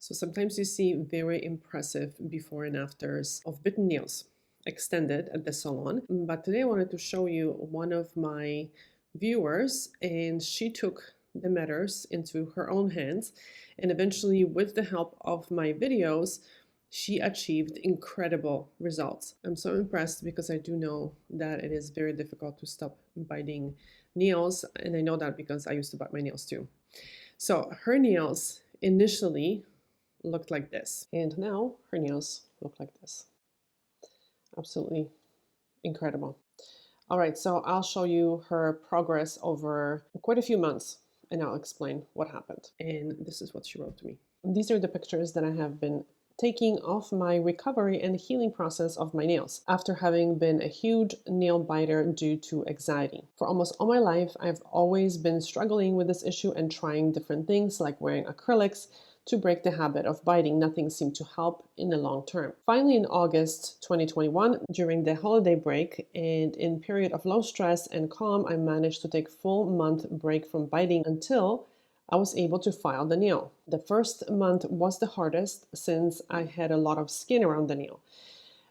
So sometimes you see very impressive before and afters of bitten nails extended at the salon. But today I wanted to show you one of my viewers, and she took the matters into her own hands. And eventually, with the help of my videos, she achieved incredible results. I'm so impressed because I do know that it is very difficult to stop biting nails. And I know that because I used to bite my nails too. So her nails initially looked like this. And now her nails look like this. Absolutely incredible. All right, so I'll show you her progress over quite a few months and I'll explain what happened. And this is what she wrote to me. These are the pictures that I have been taking of my recovery and healing process of my nails after having been a huge nail biter due to anxiety. For almost all my life, I've always been struggling with this issue and trying different things like wearing acrylics to break the habit of biting. Nothing seemed to help in the long term. Finally, in August 2021, during the holiday break and in period of low stress and calm, I managed to take full month break from biting until I was able to file the nail. The first month was the hardest since I had a lot of skin around the nail.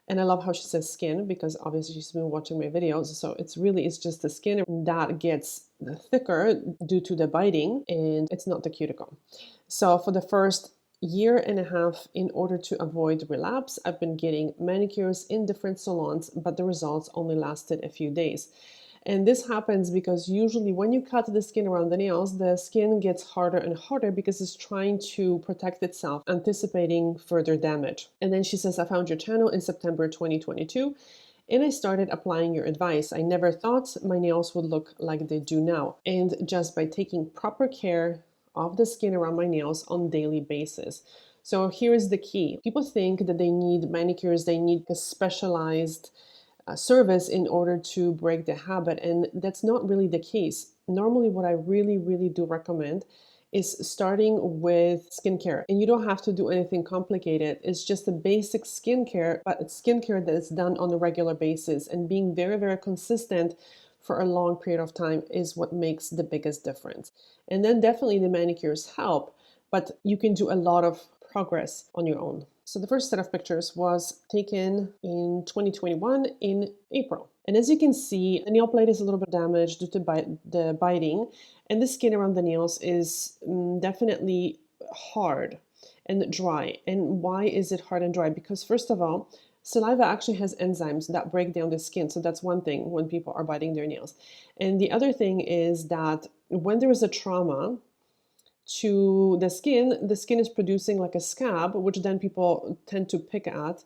And I love how she says skin because obviously she's been watching my videos. So it's just the skin that gets thicker due to the biting, and it's not the cuticle. So for the first year and a half, in order to avoid relapse, I've been getting manicures in different salons, but the results only lasted a few days. And this happens because usually when you cut the skin around the nails, the skin gets harder and harder because it's trying to protect itself, anticipating further damage. And then she says, I found your channel in September 2022 and I started applying your advice. I never thought my nails would look like they do now. And just by taking proper care of the skin around my nails on a daily basis. So here's the key. People think that they need manicures, they need a specialized service in order to break the habit, and that's not really the case. Normally what I really do recommend is starting with skincare, and you don't have to do anything complicated. It's just a basic skincare, but it's skincare that is done on a regular basis, and being very consistent for a long period of time is what makes the biggest difference. And then definitely the manicures help, but you can do a lot of progress on your own. So the first set of pictures was taken in 2021 in April. And as you can see, the nail plate is a little bit damaged due to the biting, and the skin around the nails is definitely hard and dry. And why is it hard and dry? Because first of all, saliva actually has enzymes that break down the skin. So that's one thing when people are biting their nails. And the other thing is that when there is a trauma to the skin is producing like a scab, which then people tend to pick at,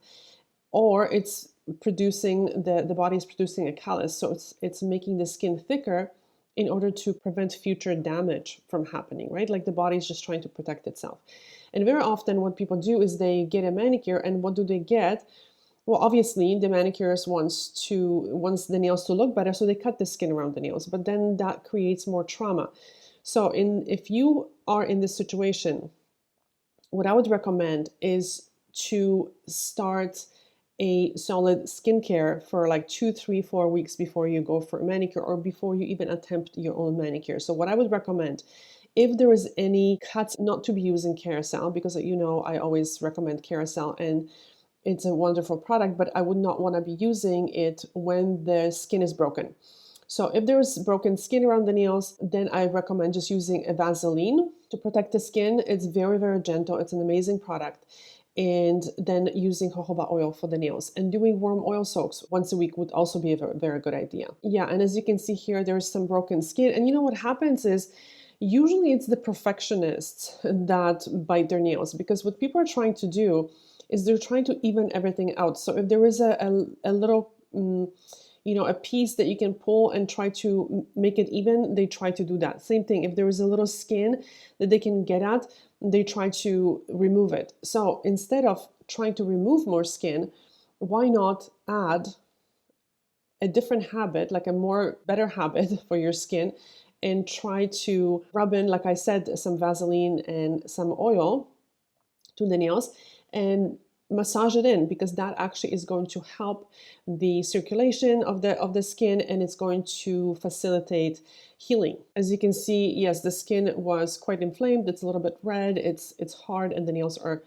or it's producing, the body is producing a callus. So it's making the skin thicker in order to prevent future damage from happening, right? Like the body is just trying to protect itself. And very often what people do is they get a manicure, and what do they get? Well, obviously the manicurist wants the nails to look better, so they cut the skin around the nails, but then that creates more trauma. So if you are in this situation, what I would recommend is to start a solid skincare for like 2, 3, 4 weeks before you go for a manicure or before you even attempt your own manicure. So what I would recommend, if there is any cuts, not to be using Kerasal, because I always recommend Kerasal and it's a wonderful product, but I would not want to be using it when the skin is broken. So if there's broken skin around the nails, then I recommend just using a Vaseline to protect the skin. It's very gentle. It's an amazing product. And then using jojoba oil for the nails, and doing warm oil soaks once a week would also be a very good idea. Yeah, and as you can see here, there's some broken skin. And what happens is, usually it's the perfectionists that bite their nails, because what people are trying to do is they're trying to even everything out. So if there is a little a piece that you can pull and try to make it even, they try to do that. Same thing, if there is a little skin that they can get at, they try to remove it. So instead of trying to remove more skin, why not add a different habit, like a better habit for your skin, and try to rub in, like I said, some Vaseline and some oil to the nails, and massage it in, because that actually is going to help the circulation of the skin, and it's going to facilitate healing. As you can see, yes, the skin was quite inflamed. It's a little bit red. It's hard, and the nails are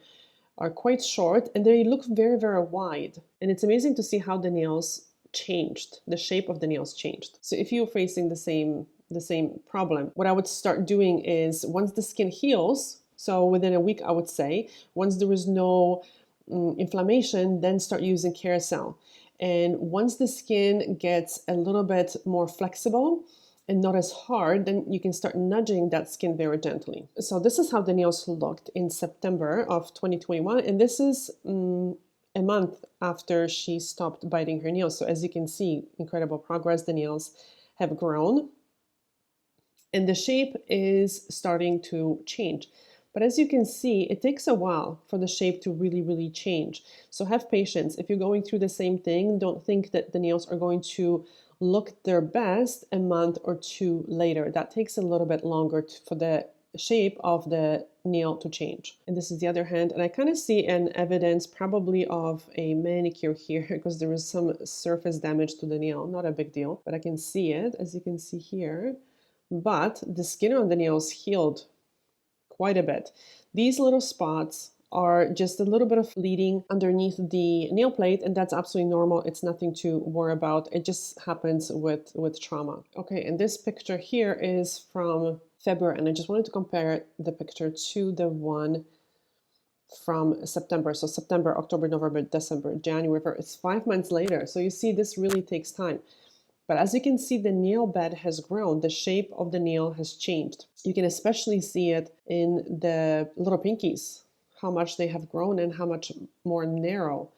quite short, and they look very, very wide. And it's amazing to see how the nails changed. The shape of the nails changed. So if you're facing the same problem, what I would start doing is, once the skin heals, so within a week, I would say, once there is no inflammation, then start using Kerasal. And once the skin gets a little bit more flexible and not as hard, then you can start nudging that skin very gently. So this is how the nails looked in September of 2021, and this is a month after she stopped biting her nails. So as you can see, incredible progress. The nails have grown, and the shape is starting to change. But as you can see, it takes a while for the shape to really, really change. So have patience. If you're going through the same thing, don't think that the nails are going to look their best a month or two later. That takes a little bit longer for the shape of the nail to change. And this is the other hand, and I kind of see an evidence probably of a manicure here, because there is some surface damage to the nail. Not a big deal, but I can see it, as you can see here. But the skin on the nails healed quite a bit. These little spots are just a little bit of bleeding underneath the nail plate, and that's absolutely normal. It's nothing to worry about. It just happens with trauma. Okay, and this picture here is from February, and I just wanted to compare the picture to the one from September. So September, October, November, December, January, it's 5 months later. So you see, this really takes time. But as you can see, the nail bed has grown. The shape of the nail has changed. You can especially see it in the little pinkies, how much they have grown and how much more narrow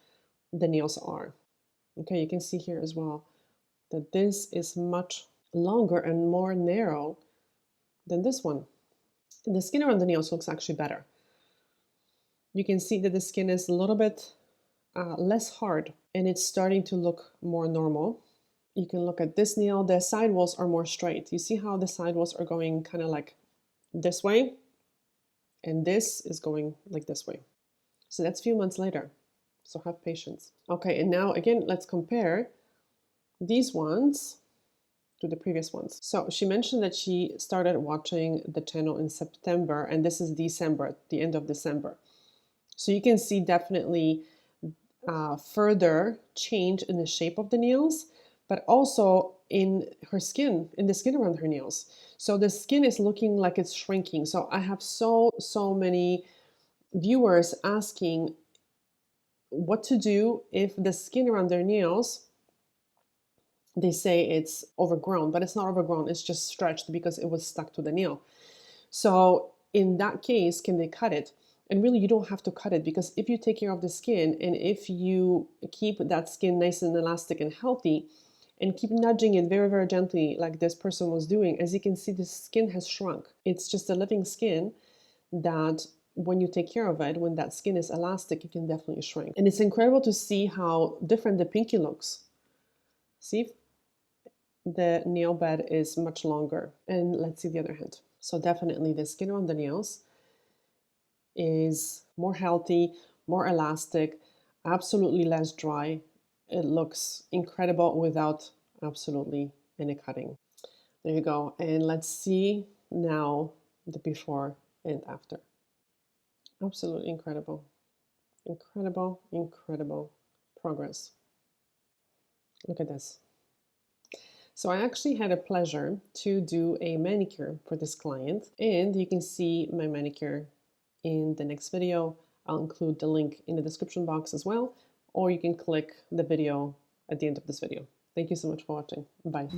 the nails are. Okay, you can see here as well that this is much longer and more narrow than this one. And the skin around the nails looks actually better. You can see that the skin is a little bit less hard, and it's starting to look more normal. You can look at this nail. The side walls are more straight. You see how the side walls are going kind of like this way, and this is going like this way. So that's a few months later. So have patience. Okay, and now again, let's compare these ones to the previous ones. So she mentioned that she started watching the channel in September, and this is December, the end of December. So you can see definitely further change in the shape of the nails, but also in her skin, in the skin around her nails. So the skin is looking like it's shrinking. So I have so many viewers asking what to do if the skin around their nails, they say it's overgrown, but it's not overgrown. It's just stretched because it was stuck to the nail. So in that case, can they cut it? And really, you don't have to cut it, because if you take care of the skin, and if you keep that skin nice and elastic and healthy, and keep nudging it very, very gently like this person was doing, as you can see, the skin has shrunk. It's just a living skin that when you take care of it, when that skin is elastic, it can definitely shrink. And it's incredible to see how different the pinky looks. See, the nail bed is much longer. And let's see the other hand. So definitely the skin around the nails is more healthy, more elastic, absolutely less dry. It looks incredible without absolutely any cutting. There you go. And let's see now the before and after. Absolutely incredible. Incredible, incredible progress. Look at this. So I actually had a pleasure to do a manicure for this client, and you can see my manicure in the next video. I'll include the link in the description box as well, or you can click the video at the end of this video. Thank you so much for watching. Bye.